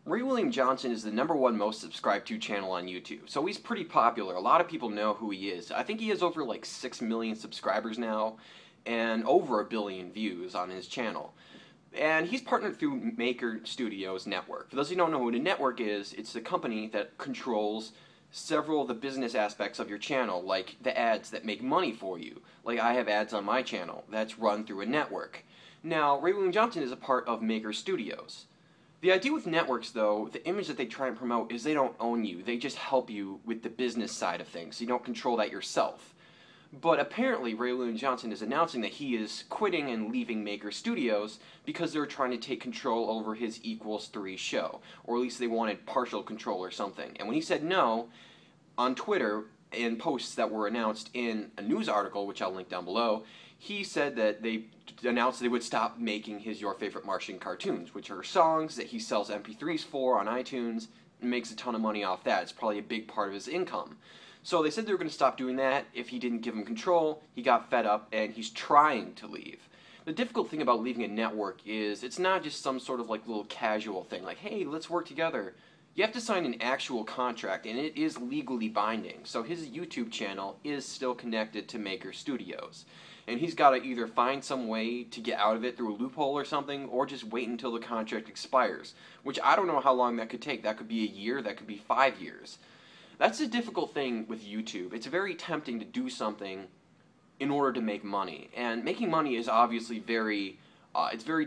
Ray William Johnson is the #1 most subscribed to channel on YouTube, so he's pretty popular. A lot of people know who he is. I think he has over like 6 million subscribers now, and over 1 billion views on his channel. And he's partnered through Maker Studios Network. For those who don't know what a network is, it's the company that controls several of the business aspects of your channel, like the ads that make money for you. Like I have ads on my channel that's run through a network. Now, Ray William Johnson is a part of Maker Studios. The idea with networks, though, the image that they try and promote is they don't own you. They just help you with the business side of things. You don't control that yourself. But apparently, Ray William Johnson is announcing that he is quitting and leaving Maker Studios because they're trying to take control over his =3 show. Or at least they wanted partial control or something. And when he said no, on Twitter, in posts that were announced in a news article, which I'll link down below, he said that they announced they would stop making his Your Favorite Martian cartoons, which are songs that he sells MP3s for on iTunes and makes a ton of money off that. It's probably a big part of his income. So they said they were going to stop doing that if he didn't give him control. He got fed up and he's trying to leave. The difficult thing about leaving a network is it's not just some sort of like little casual thing like, hey, let's work together. You have to sign an actual contract, and it is legally binding. So his YouTube channel is still connected to Maker Studios. And he's got to either find some way to get out of it through a loophole or something, or just wait until the contract expires. Which I don't know how long that could take. That could be a year, that could be 5 years. That's the difficult thing with YouTube. It's very tempting to do something in order to make money. And making money is obviously very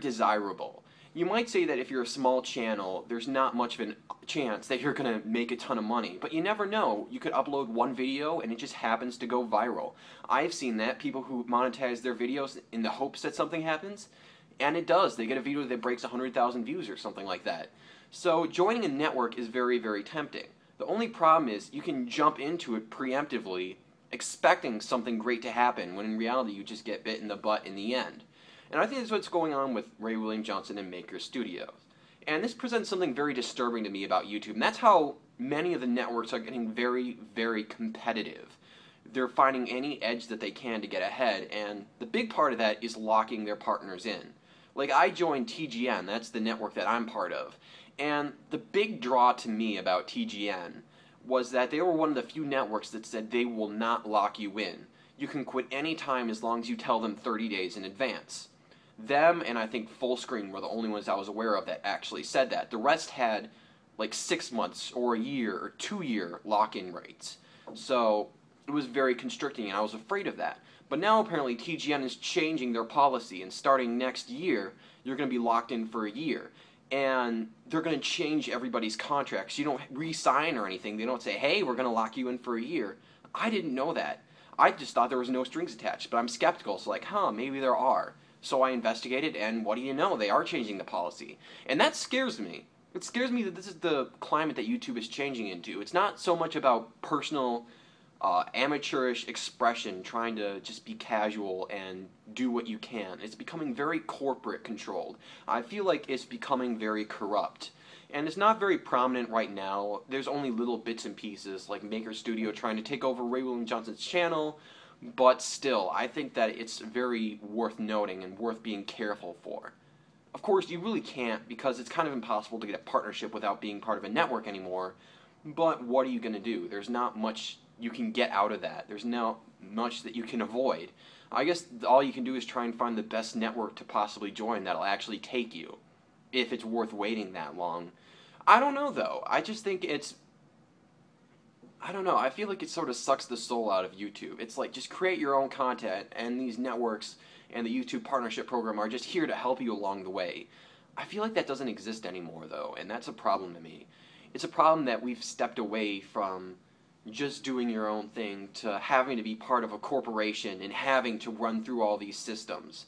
desirable. You might say that if you're a small channel, there's not much of a chance that you're going to make a ton of money. But you never know. You could upload one video and it just happens to go viral. I've seen that. People who monetize their videos in the hopes that something happens. And it does. They get a video that breaks 100,000 views or something like that. So joining a network is very, very tempting. The only problem is you can jump into it preemptively expecting something great to happen when in reality you just get bit in the butt in the end. And I think that's what's going on with Ray William Johnson and Maker Studios. And this presents something very disturbing to me about YouTube. And that's how many of the networks are getting very, very competitive. They're finding any edge that they can to get ahead. And the big part of that is locking their partners in. Like I joined TGN, that's the network that I'm part of. And the big draw to me about TGN was that they were one of the few networks that said they will not lock you in. You can quit any time as long as you tell them 30 days in advance. Them and I think Fullscreen were the only ones I was aware of that actually said that. The rest had like 6 months or a year or 2-year lock-in rates. So it was very constricting and I was afraid of that. But now apparently TGN is changing their policy and starting next year you're going to be locked in for a year. And they're going to change everybody's contracts. You don't re-sign or anything. They don't say, hey, we're going to lock you in for a year. I didn't know that. I just thought there was no strings attached. But I'm skeptical. So like, maybe there are. So I investigated, and what do you know? They are changing the policy. And that scares me. It scares me that this is the climate that YouTube is changing into. It's not so much about personal, amateurish expression, trying to just be casual and do what you can. It's becoming very corporate controlled. I feel like it's becoming very corrupt. And it's not very prominent right now. There's only little bits and pieces, like Maker Studio trying to take over Ray William Johnson's channel. But still, I think that it's very worth noting and worth being careful for. Of course, you really can't because it's kind of impossible to get a partnership without being part of a network anymore. But what are you going to do? There's not much you can get out of that. There's not much that you can avoid. I guess all you can do is try and find the best network to possibly join that'll actually take you, if it's worth waiting that long. I don't know, though. I just think I don't know, I feel like it sort of sucks the soul out of YouTube. It's like, just create your own content, and these networks and the YouTube Partnership Program are just here to help you along the way. I feel like that doesn't exist anymore, though, and that's a problem to me. It's a problem that we've stepped away from just doing your own thing to having to be part of a corporation and having to run through all these systems.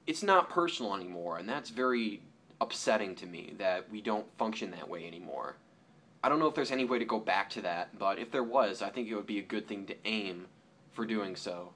It's not personal anymore, and that's very upsetting to me that we don't function that way anymore. I don't know if there's any way to go back to that, but if there was, I think it would be a good thing to aim for doing so.